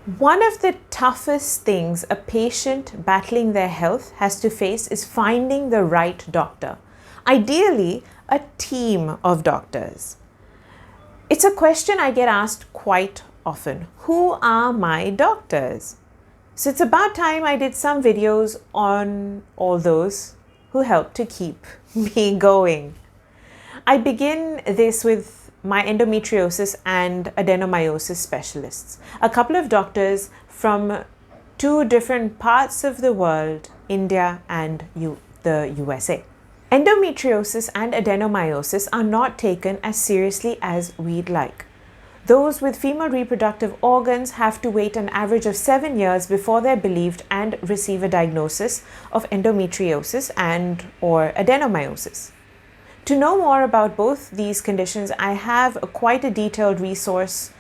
One of the toughest things a patient battling their health has to face is finding the right doctor. Ideally, a team of doctors. It's a question I get asked quite often. Who are my doctors? So it's about time I did some videos on all those who help to keep me going. I begin this with my endometriosis and adenomyosis specialists, a couple of doctors from two different parts of the world, India and the USA. Endometriosis and adenomyosis are not taken as seriously as we'd like. Those with female reproductive organs have to wait an average of 7 years before they're believed and receive a diagnosis of endometriosis and or adenomyosis. To know more about both these conditions, I have quite a detailed resource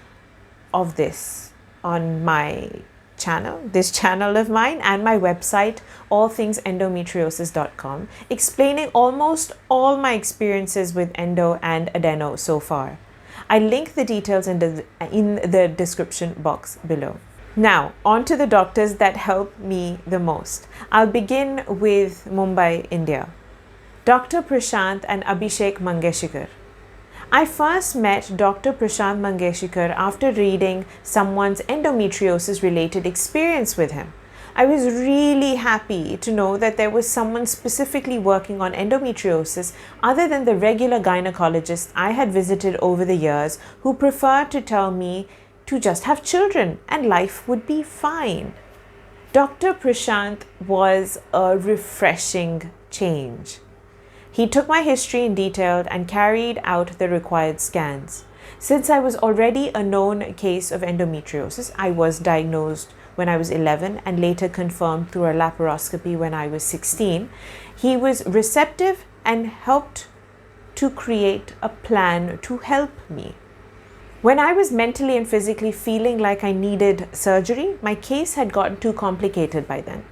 of this on my channel, this channel of mine, and my website, allthingsendometriosis.com, explaining almost all my experiences with endo and adeno so far. I link the details in the description box below. Now, on to the doctors that help me the most. I'll begin with Mumbai, India. Dr. Prashant and Abhishek Mangeshikar. I first met Dr. Prashant Mangeshikar after reading someone's endometriosis related experience with him. I was really happy to know that there was someone specifically working on endometriosis other than the regular gynecologists I had visited over the years who preferred to tell me to just have children and life would be fine. Dr. Prashant was a refreshing change. He took my history in detail and carried out the required scans. Since I was already a known case of endometriosis, I was diagnosed when I was 11 and later confirmed through a laparoscopy when I was 16. He was receptive and helped to create a plan to help me. When I was mentally and physically feeling like I needed surgery, my case had gotten too complicated by then.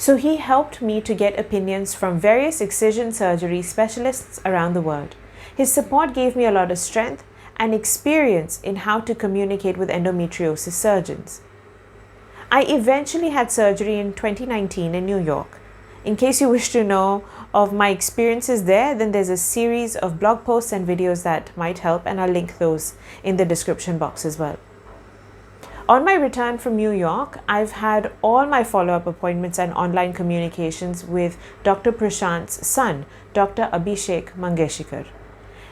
So he helped me to get opinions from various excision surgery specialists around the world. His support gave me a lot of strength and experience in how to communicate with endometriosis surgeons. I eventually had surgery in 2019 in New York. In case you wish to know of my experiences there, then there's a series of blog posts and videos that might help, and I'll link those in the description box as well. On my return from New York, I've had all my follow-up appointments and online communications with Dr. Prashant's son, Dr. Abhishek Mangeshikar.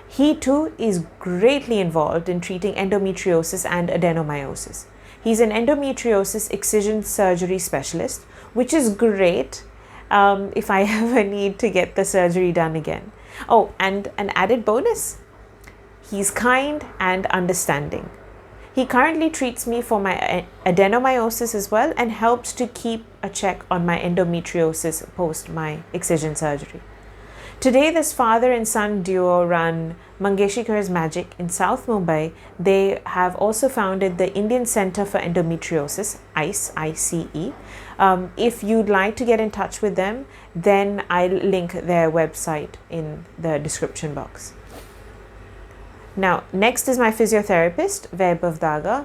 He too is greatly involved in treating endometriosis and adenomyosis. He's an endometriosis excision surgery specialist, which is great if I ever need to get the surgery done again. Oh, and an added bonus, he's kind and understanding. He currently treats me for my adenomyosis as well and helps to keep a check on my endometriosis post my excision surgery. Today, this father and son duo run Mangeshikar's Magic in South Mumbai. They have also founded the Indian Center for Endometriosis, ICE, I-C-E. If you'd like to get in touch with them, then I'll link their website in the description box. Now, next is my physiotherapist, Vaibhav Daga.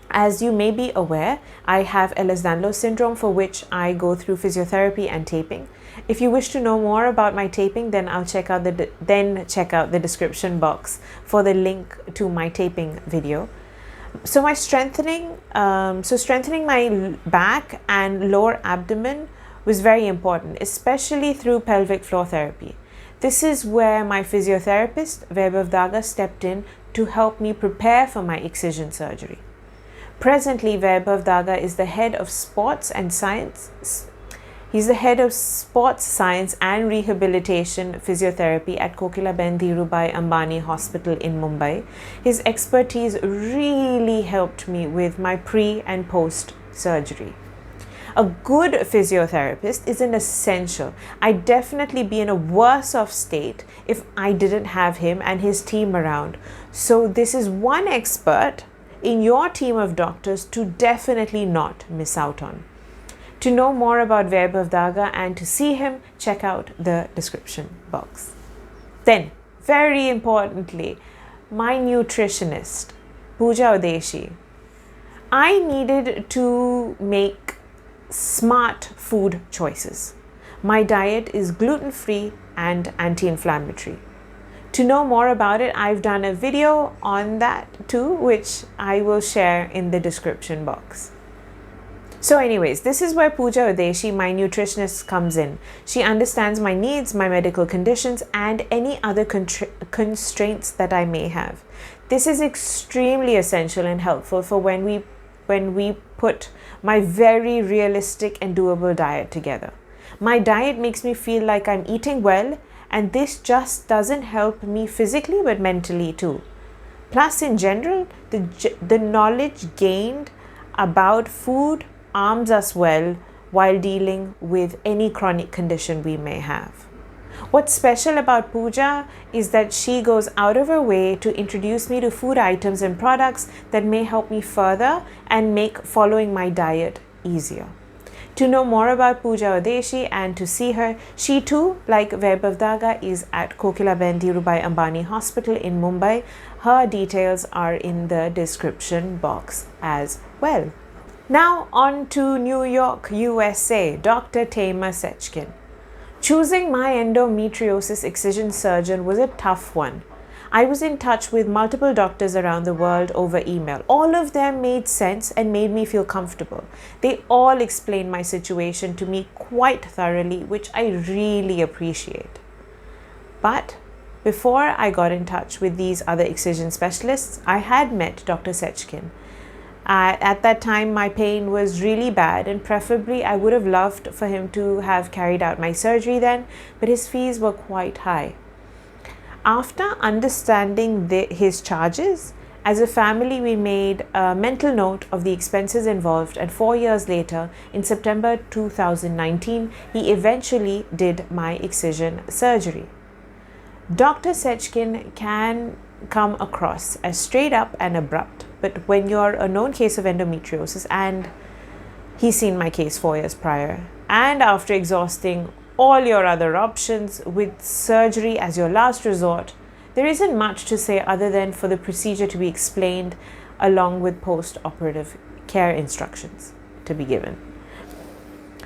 As you may be aware, I have Ehlers-Danlos syndrome, for which I go through physiotherapy and taping. If you wish to know more about my taping, then check out the description box for the link to my taping video. So strengthening my back and lower abdomen was very important, especially through pelvic floor therapy. This is where my physiotherapist, Vaibhav Daga, stepped in to help me prepare for my excision surgery. Presently, Vaibhav Daga is the head of sports and science. He's the head of sports science and rehabilitation physiotherapy at Kokilaben Dhirubhai Ambani Hospital in Mumbai. His expertise really helped me with my pre and post surgery. A good physiotherapist is an essential. I'd definitely be in a worse off state if I didn't have him and his team around. So this is one expert in your team of doctors to definitely not miss out on. To know more about Vaibhav Daga and to see him, check out the description box. Then, very importantly, my nutritionist, Pooja Udeshi. I needed to make smart food choices. My diet is gluten-free and anti-inflammatory. To know more about it, I've done a video on that too, which I will share in the description box. So anyways, this is where Pooja Udeshi, my nutritionist, comes in. She understands my needs, my medical conditions, and any other constraints that I may have. This is extremely essential and helpful for when we put my very realistic and doable diet together. My diet makes me feel like I'm eating well, and this just doesn't help me physically but mentally too. Plus, in general, the knowledge gained about food arms us well while dealing with any chronic condition we may have. What's special about Pooja is that she goes out of her way to introduce me to food items and products that may help me further and make following my diet easier. To know more about Pooja Udeshi and to see her, she too, like Vaibhav Daga, is at Kokilaben Dhirubhai Ambani Hospital in Mumbai. Her details are in the description box as well. Now on to New York, USA, Dr. Tamer Seckin. Choosing my endometriosis excision surgeon was a tough one. I was in touch with multiple doctors around the world over email. All of them made sense and made me feel comfortable. They all explained my situation to me quite thoroughly, which I really appreciate. But before I got in touch with these other excision specialists, I had met Dr. Seckin. At that time, my pain was really bad, and preferably I would have loved for him to have carried out my surgery then, but his fees were quite high. After understanding his charges, as a family we made a mental note of the expenses involved, and 4 years later, in September 2019, he eventually did my excision surgery. Dr. Seckin can come across as straight up and abrupt, but when you're a known case of endometriosis, and he's seen my case 4 years prior, and after exhausting all your other options with surgery as your last resort, there isn't much to say other than for the procedure to be explained along with post-operative care instructions to be given.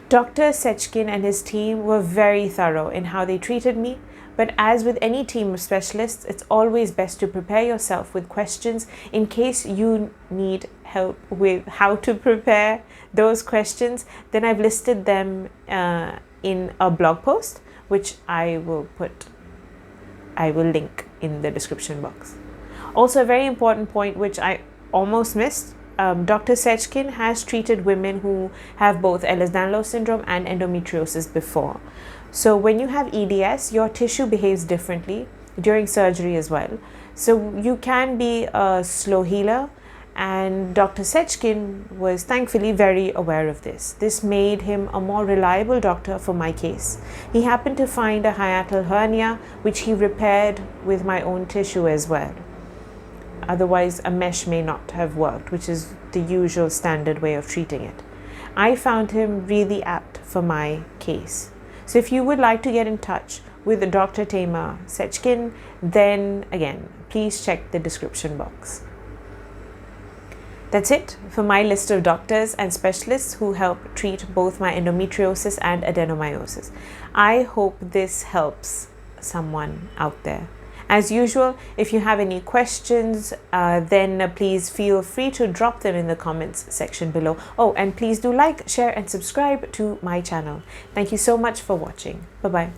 Dr. Seckin and his team were very thorough in how they treated me, but as with any team of specialists, it's always best to prepare yourself with questions in case you need help with how to prepare those questions. Then I've listed them in a blog post, which I will link in the description box. Also, a very important point which I almost missed, Dr. Seckin has treated women who have both Ehlers-Danlos syndrome and endometriosis before. So when you have EDS, your tissue behaves differently during surgery as well. So you can be a slow healer, and Dr. Seckin was thankfully very aware of this. This made him a more reliable doctor for my case. He happened to find a hiatal hernia, which he repaired with my own tissue as well. Otherwise, a mesh may not have worked, which is the usual standard way of treating it. I found him really apt for my case. So if you would like to get in touch with Dr. Tamer Seckin, then again, please check the description box. That's it for my list of doctors and specialists who help treat both my endometriosis and adenomyosis. I hope this helps someone out there. As usual, if you have any questions, then please feel free to drop them in the comments section below. Oh, and please do like, share, and subscribe to my channel. Thank you so much for watching. Bye-bye.